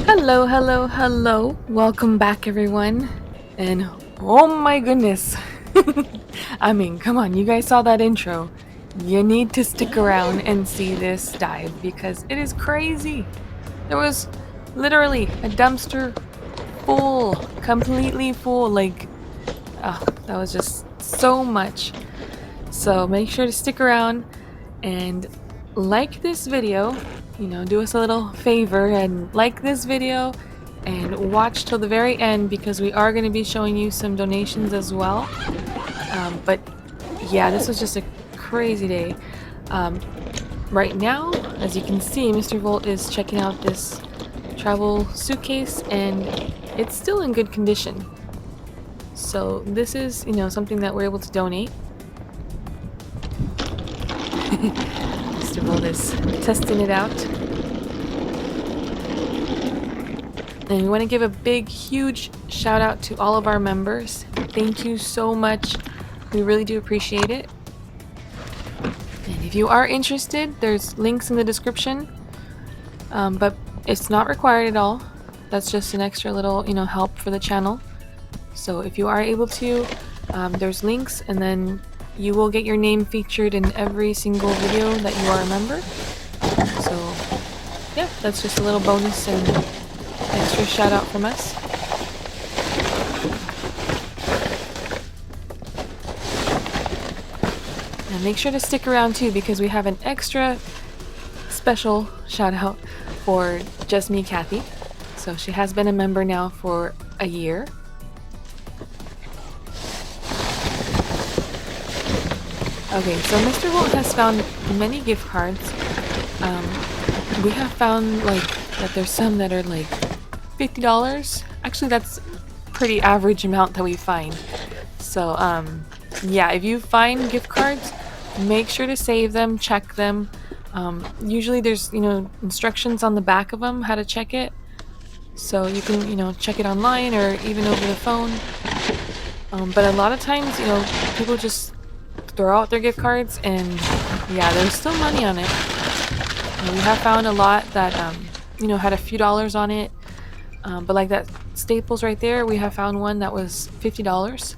Hello, hello, hello. Welcome back, everyone. And oh my goodness. I mean, come on, you guys saw that intro. You need to stick around and see this dive because it is crazy. There was literally a dumpster full, completely full. Like, oh, that was just so much. So make sure to stick around and like this video. Do us a little favor and like this video and watch till the very end because we are going to be showing you some donations as well. But yeah, this was just a crazy day. Right now, as you can see, Mr. Volt is checking out this travel suitcase and it's still in good condition. So this is, something that we're able to donate. Mr. Volt is testing it out. And we want to give a big, huge shout out to all of our members. Thank you so much. We really do appreciate it. And if you are interested, there's links in the description. But it's not required at all. That's just an extra little, help for the channel. So if you are able to, there's links, and then you will get your name featured in every single video that you are a member. So yeah, that's just a little bonus and extra shout out from us. And make sure to stick around too because we have an extra special shout out for Just Me Kathy. So she has been a member now for a year. Okay, so Mr. Volt has found many gift cards. We have found that there's some that are like $50. Actually, that's pretty average amount that we find. So yeah, if you find gift cards, make sure to save them, check them. Usually there's instructions on the back of them how to check it, so you can check it online or even over the phone. But a lot of times people just throw out their gift cards and yeah, there's still money on it. We have found a lot that had a few dollars on it, but like that Staples right there, we have found one that was $50,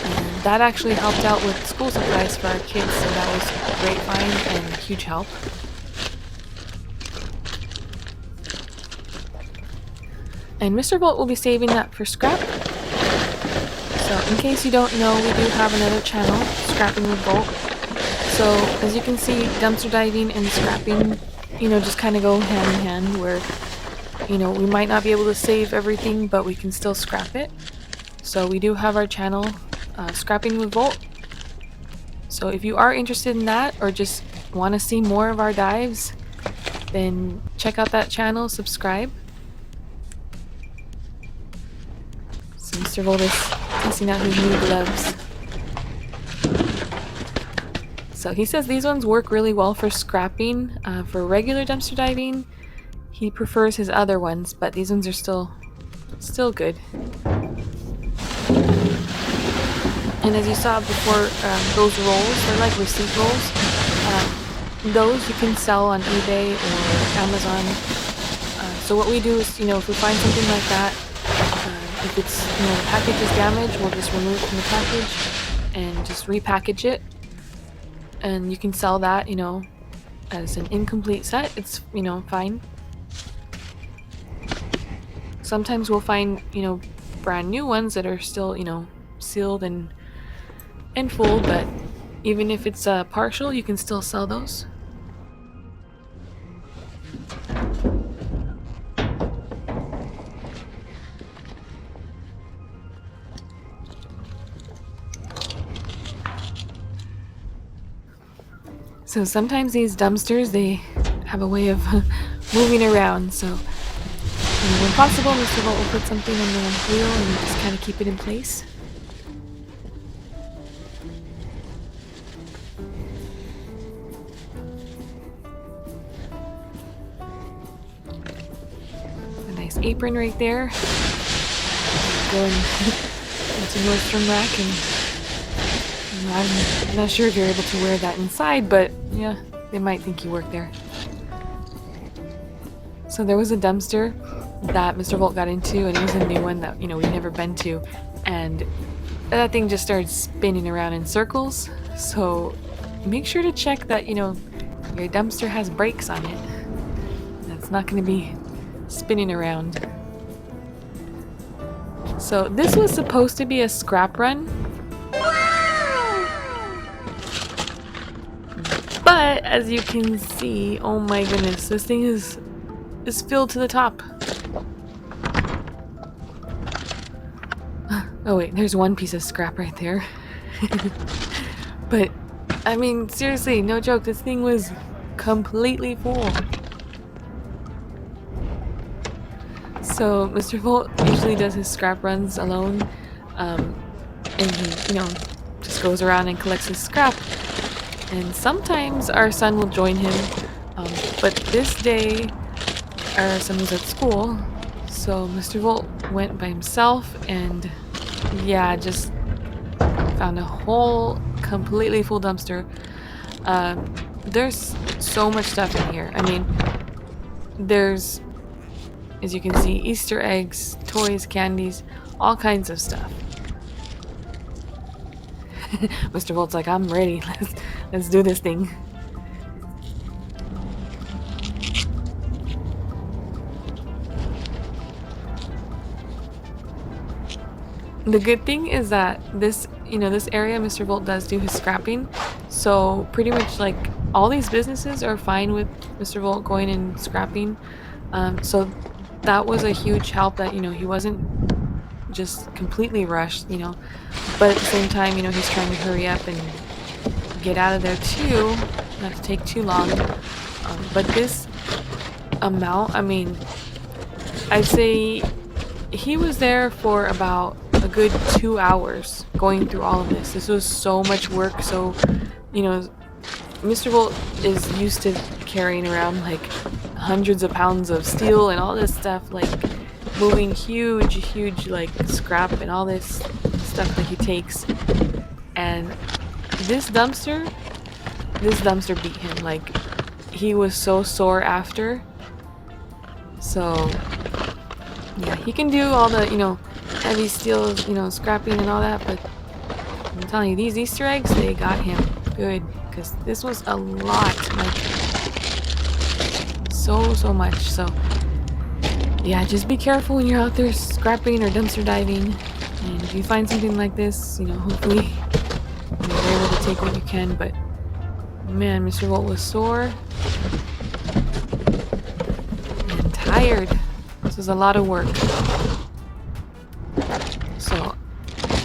and that actually helped out with school supplies for our kids, so that was a great find and a huge help. And Mr. Volt will be saving that for scrap. So in case you don't know, we do have another channel, Scrapping with Volt. So as you can see, dumpster diving and scrapping, just kind of go hand in hand, where, we might not be able to save everything, but we can still scrap it. So we do have our channel, Scrapping with Volt. So if you are interested in that or just want to see more of our dives, then check out that channel, subscribe. So Mr. Volt is testing out his new gloves. So he says these ones work really well for scrapping. For regular dumpster diving, he prefers his other ones, but these ones are still good. And as you saw before, those rolls, they're like receipt rolls. Those you can sell on eBay or Amazon. So what we do is, if we find something like that, if it's, the package is damaged, we'll just remove it from the package and just repackage it. And you can sell that, as an incomplete set. It's, fine. Sometimes we'll find, brand new ones that are still, sealed and full, but even if it's partial, you can still sell those. So sometimes these dumpsters, they have a way of moving around, so when possible, Mr. Volt will put something on the wheel and just kind of keep it in place. nice apron right there. Go into Nordstrom Rack, and I'm not sure if you're able to wear that inside, but yeah, they might think you work there. So there was a dumpster that Mr. Volt got into, and it was a new one that, we'd never been to, and that thing just started spinning around in circles. So make sure to check that, your dumpster has brakes on it. That's not going to be spinning around. So this was supposed to be a scrap run. But as you can see, oh my goodness, this thing is filled to the top. Oh wait, there's one piece of scrap right there. But I mean, seriously, no joke, this thing was completely full. So Mr. Volt usually does his scrap runs alone, and he, just goes around and collects his scrap. And sometimes our son will join him, but this day our son was at school, so Mr. Volt went by himself, and yeah, just found a whole completely full dumpster. There's so much stuff in here. I mean, there's, as you can see, Easter eggs, toys, candies, all kinds of stuff. Mr. Volt's like, I'm ready. Let's do this thing. The good thing is that this area Mr. Volt does do his scrapping, so pretty much like all these businesses are fine with Mr. Volt going and scrapping. So that was a huge help that, he wasn't just completely rushed, but at the same time, he's trying to hurry up and get out of there too, not to take too long. But this amount, I mean, I'd say he was there for about a good 2 hours going through all of this. This was so much work. So, Mr. Volt is used to carrying around like hundreds of pounds of steel and all this stuff, like moving huge like scrap and all this stuff that he takes. And this dumpster beat him. Like, he was so sore after. So yeah, he can do all the, heavy steel, scrapping and all that, but I'm telling you, these Easter eggs, they got him good, because this was a lot, like, so much. So yeah, just be careful when you're out there scrapping or dumpster diving, and if you find something like this, hopefully you're able to take what you can. But man, Mr. Volt was sore and tired. This was a lot of work. So,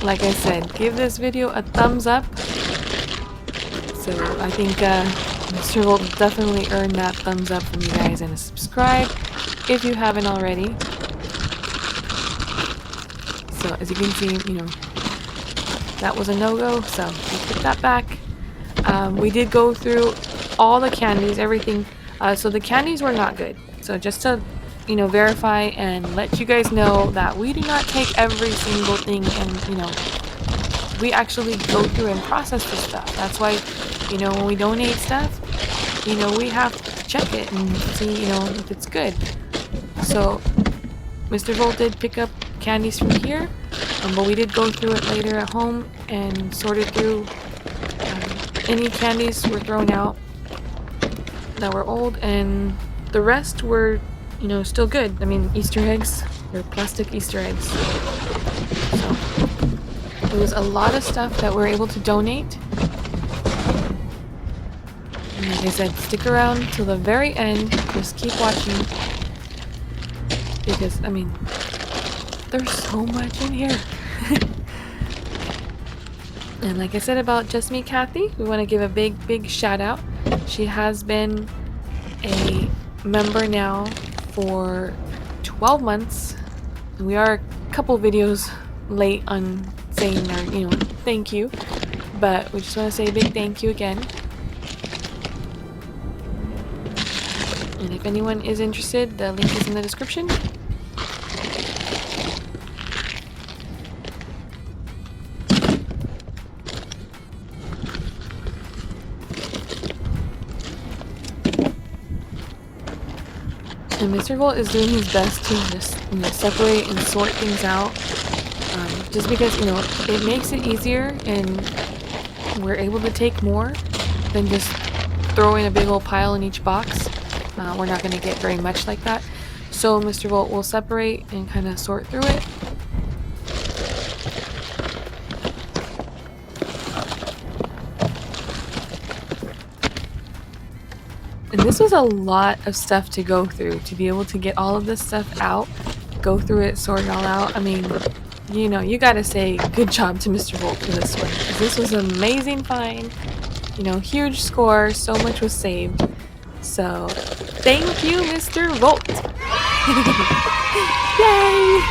like I said, give this video a thumbs up. So I think Mr. Volt definitely earned that thumbs up from you guys, and a subscribe if you haven't already. So as you can see, that was a no-go, so we put that back. We did go through all the candies, everything. So the candies were not good. So just to verify and let you guys know that we do not take every single thing, and we actually go through and process this stuff. That's why when we donate stuff, we have to check it and see if it's good. So Mr. Volt did pick up candies from here, but we did go through it later at home and sorted through any candies were thrown out that were old, and the rest were still good. I mean, Easter eggs, they're plastic Easter eggs. So there was a lot of stuff that we're able to donate. And like I said, stick around till the very end. Just keep watching, because I mean, there's so much in here. And like I said about Just Me Kathy, we want to give a big shout out. She has been a member now for 12 months. We are a couple videos late on saying our, thank you, but we just want to say a big thank you again. And if anyone is interested, the link is in the description. And Mr. Volt is doing his best to just, separate and sort things out. Just because, it makes it easier and we're able to take more than just throwing a big old pile in each box. We're not going to get very much like that. So Mr. Volt will separate and kind of sort through it. And this was a lot of stuff to go through, to be able to get all of this stuff out, go through it, sort it all out. I mean, you gotta say good job to Mr. Volt for this one. 'Cause this was an amazing find. Huge score, so much was saved. So, thank you, Mr. Volt! Yay!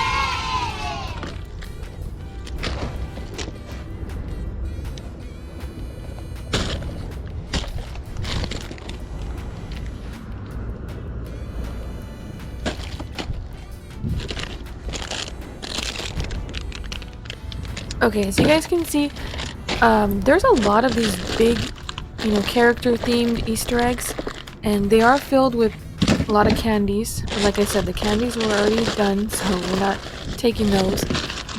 Okay, so you guys can see, there's a lot of these big, character-themed Easter eggs, and they are filled with a lot of candies. Like I said, the candies were already done, so we're not taking those.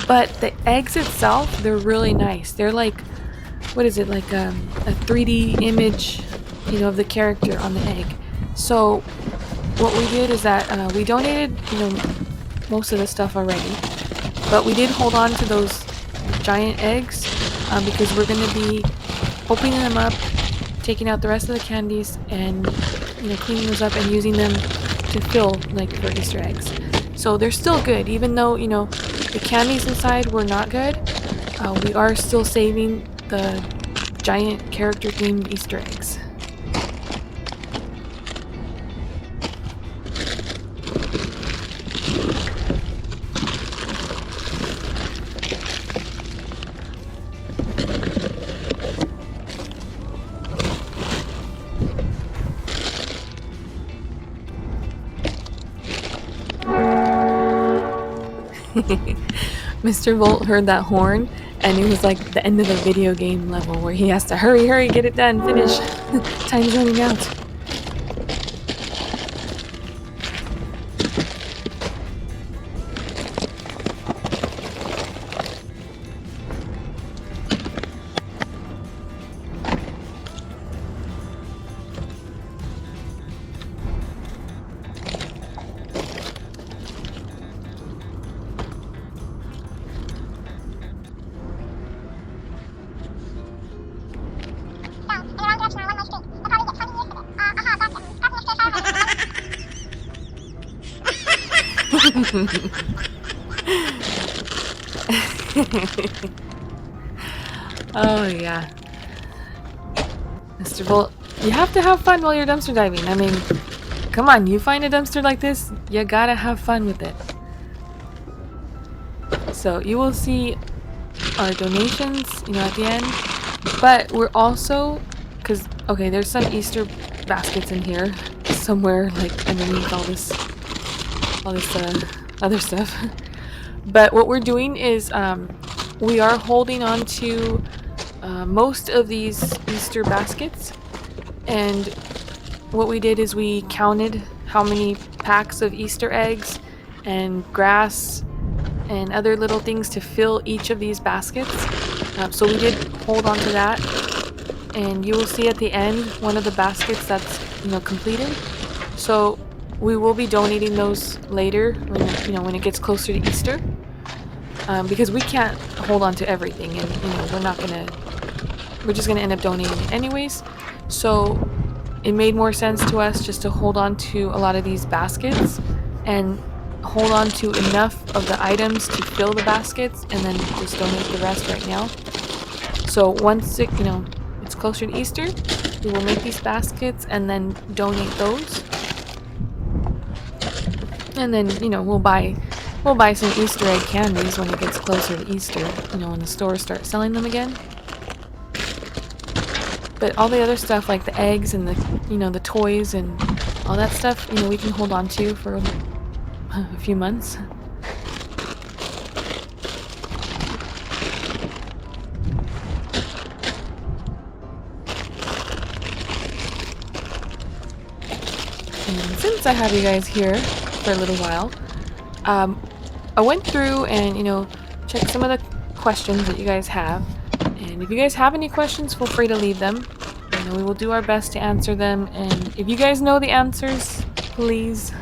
But the eggs itself, they're really nice. They're like, what is it, like a 3D image, of the character on the egg. So what we did is that we donated, most of the stuff already, but we did hold on to those giant eggs because we're going to be opening them up, taking out the rest of the candies, and cleaning those up and using them to fill like for Easter eggs. So they're still good, even though the candies inside were not good. We are still saving the giant character themed Easter eggs. Mr. Volt heard that horn, and it was like the end of the video game level where he has to hurry, get it done, finish. Time's running out. Oh yeah. Mr. Volt, you have to have fun while you're dumpster diving. I mean, come on, you find a dumpster like this, you gotta have fun with it. So you will see our donations, at the end. But we're also, okay, there's some Easter baskets in here somewhere, like underneath all this other stuff. But what we're doing is we are holding on to most of these Easter baskets, and what we did is we counted how many packs of Easter eggs and grass and other little things to fill each of these baskets. So we did hold on to that, and you will see at the end one of the baskets that's completed. So we will be donating those later when it gets closer to Easter, because we can't hold on to everything, and we're just gonna end up donating it anyways. So it made more sense to us just to hold on to a lot of these baskets and hold on to enough of the items to fill the baskets, and then just donate the rest right now. So once it's closer to Easter, we will make these baskets and then donate those. And then, we'll buy some Easter egg candies when it gets closer to Easter, when the stores start selling them again. But all the other stuff, like the eggs and the toys and all that stuff, we can hold on to for a few months. And since I have you guys here for a little while, I went through and, checked some of the questions that you guys have. And if you guys have any questions, feel free to leave them. We will do our best to answer them. And if you guys know the answers, please,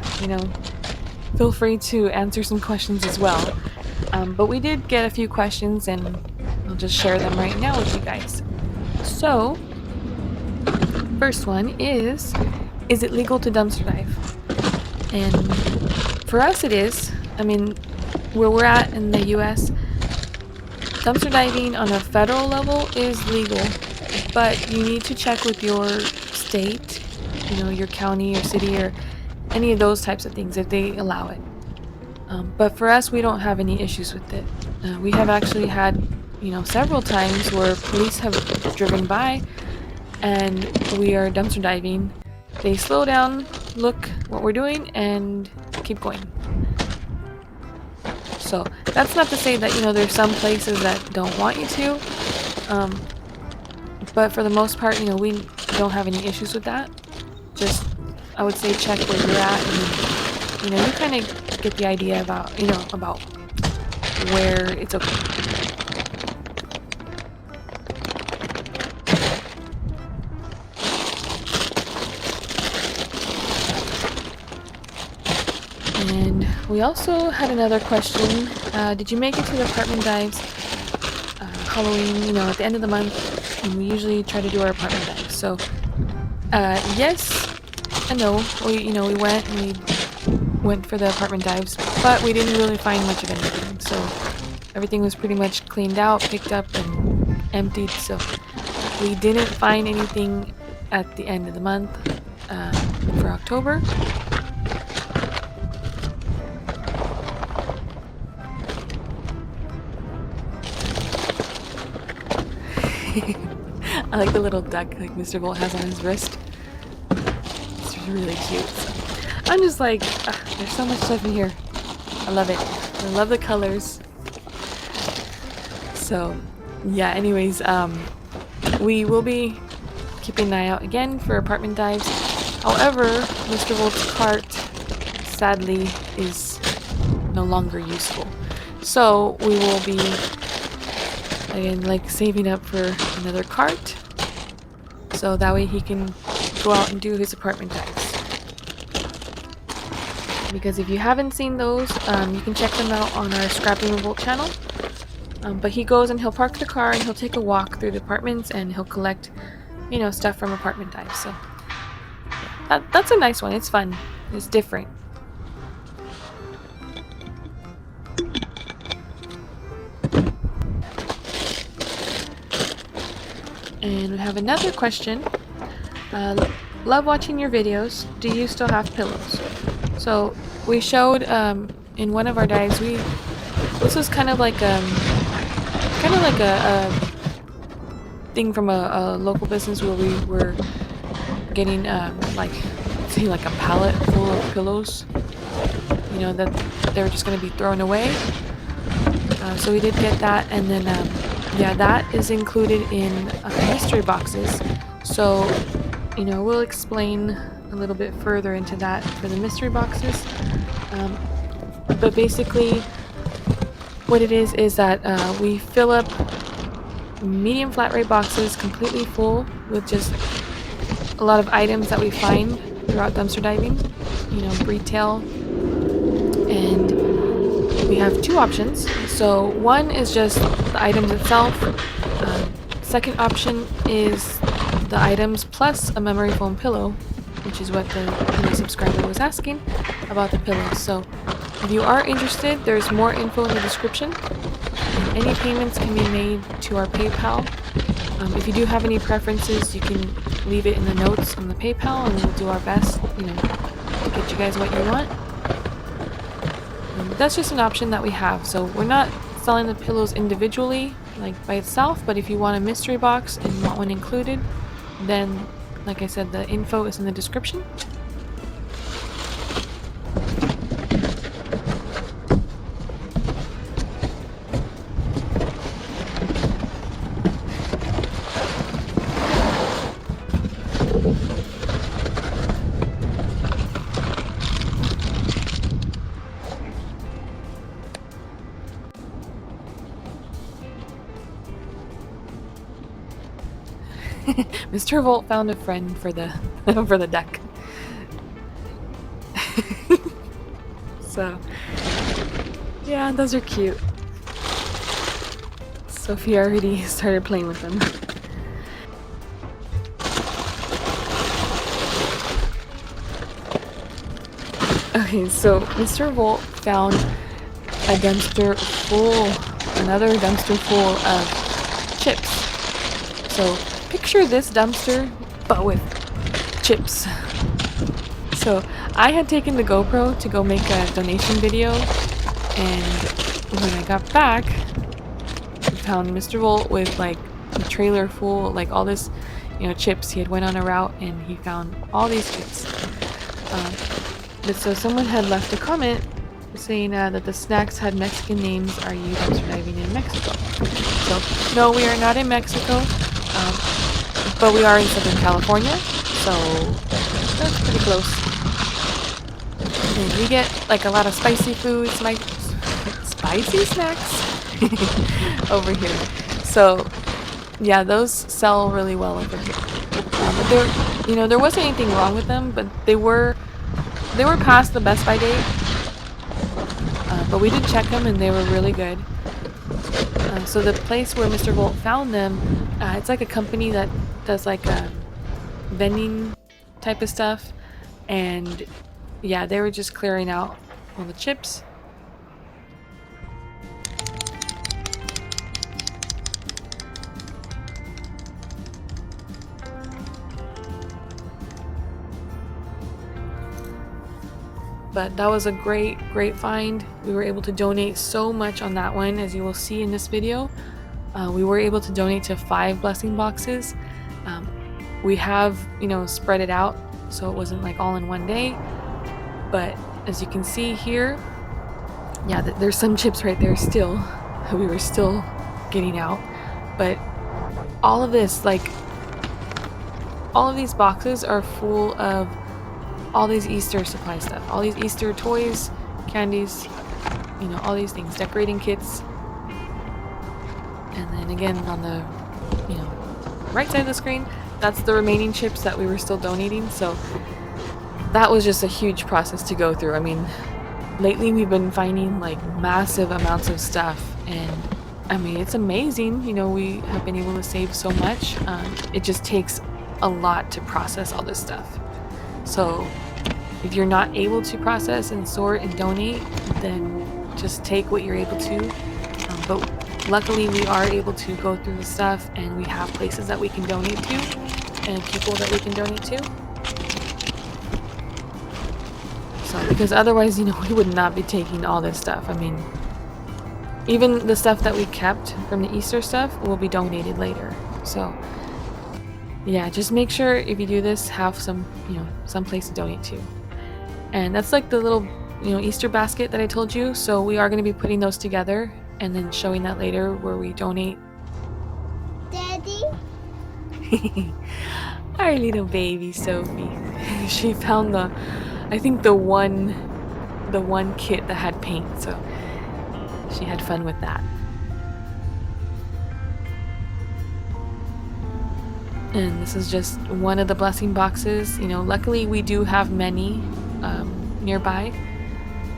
feel free to answer some questions as well. But we did get a few questions, and I'll just share them right now with you guys. So, first one is it legal to dumpster dive? And for us it is. I mean, where we're at in the US, dumpster diving on a federal level is legal, but you need to check with your state, your county or city or any of those types of things if they allow it. But for us, we don't have any issues with it. We have actually had, several times where police have driven by and we are dumpster diving. They slow down, look what we're doing, and keep going. So that's not to say that, there's some places that don't want you to. But for the most part, we don't have any issues with that. Just, I would say, check where you're at, and you kind of get the idea about, about where it's okay. And we also had another question. Did you make it to the apartment dives? Halloween, at the end of the month, and we usually try to do our apartment dives. So, yes and no. We went and we went for the apartment dives, but we didn't really find much of anything. So, everything was pretty much cleaned out, picked up, and emptied. So, we didn't find anything at the end of the month for October. I like the little duck like Mr. Bolt has on his wrist. It's really cute. So I'm just like, there's so much stuff in here. I love it. I love the colors. So, yeah, anyways, we will be keeping an eye out again for apartment dives. However, Mr. Bolt's cart, sadly, is no longer useful. So, we will be again, like saving up for another cart, so that way he can go out and do his apartment dives. Because if you haven't seen those, you can check them out on our Scrapping Revolt channel. But he goes and he'll park the car and he'll take a walk through the apartments and he'll collect, stuff from apartment dives. So that's a nice one. It's fun. It's different. And we have another question. Love watching your videos. Do you still have pillows? So we showed in one of our dives. This was kind of like a thing from a local business where we were getting like a pallet full of pillows. That they were just going to be thrown away. So we did get that, and then. Yeah, that is included in mystery boxes. So, we'll explain a little bit further into that for the mystery boxes. But basically, what it is that we fill up medium flat rate boxes completely full with just a lot of items that we find throughout dumpster diving, retail. And we have two options. So one is just the items itself. Second option is the items plus a memory foam pillow, which is what the subscriber was asking about the pillows. So if you are interested, there's more info in the description. And any payments can be made to our PayPal. If you do have any preferences, you can leave it in the notes on the PayPal, and we'll do our best, to get you guys what you want. That's just an option that we have. So we're not selling the pillows individually, like by itself, but if you want a mystery box and want one included, then, like I said, the info is in the description. Mr. Volt found a friend for the for the deck. So yeah, those are cute. Sophie already started playing with them. Okay, so Mr. Volt found a dumpster full, another dumpster full of chips. So picture this dumpster, but with chips. So I had taken the GoPro to go make a donation video, and when I got back, I found Mr. Volt with like a trailer full, like all this, chips. He had went on a route and he found all these chips. But so someone had left a comment saying that the snacks had Mexican names. Are you dumpster diving in Mexico? So no, we are not in Mexico, but we are in Southern California, so that's pretty close. And we get like a lot of spicy foods, like spicy snacks over here. So yeah, those sell really well over here. But there wasn't anything wrong with them, but they were past the Best By date. But we did check them and they were really good. So the place where Mr. Volt found them, it's like a company that does like vending type of stuff, and yeah, they were just clearing out all the chips. But that was a great find. We were able to donate so much on that one, as you will see in this video. We were able to donate to 5 blessing boxes. We have, spread it out so it wasn't like all in one day. But as you can see here, yeah, there's some chips right there still. We were still getting out. But all of this, like, all of these boxes are full of all these Easter supply stuff. All these Easter toys, candies, all these things. Decorating kits. And then again on the, right side of the screen, that's the remaining chips that we were still donating. So that was just a huge process to go through. I mean, lately we've been finding like massive amounts of stuff, and I mean, it's amazing. We have been able to save so much. It just takes a lot to process all this stuff. So if you're not able to process and sort and donate, then just take what you're able to. But luckily we are able to go through the stuff, and we have places that we can donate to and people that we can donate to. So, because otherwise, we would not be taking all this stuff. I mean, even the stuff that we kept from the Easter stuff will be donated later. So yeah, just make sure if you do this, have some place to donate to. And that's like the little, Easter basket that I told you. So we are going to be putting those together and then showing that later where we donate. Daddy? Our little baby Sophie. She found I think the one kit that had paint, so she had fun with that. And this is just one of the blessing boxes. Luckily we do have many nearby.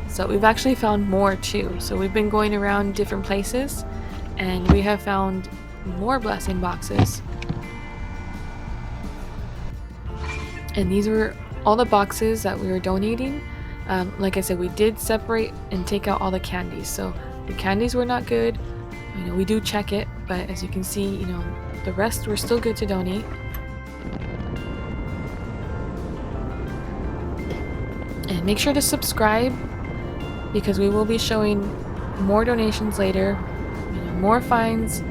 So we've actually found more too. So we've been going around different places and we have found more blessing boxes. And these were all the boxes that we were donating. Like I said, we did separate and take out all the candies. So the candies were not good. We do check it, but as you can see, the rest were still good to donate. And make sure to subscribe, because we will be showing more donations later, more finds.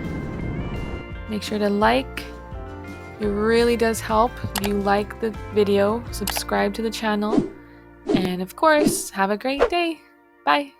Make sure to like. It really does help if you like the video, subscribe to the channel, and of course, have a great day. Bye!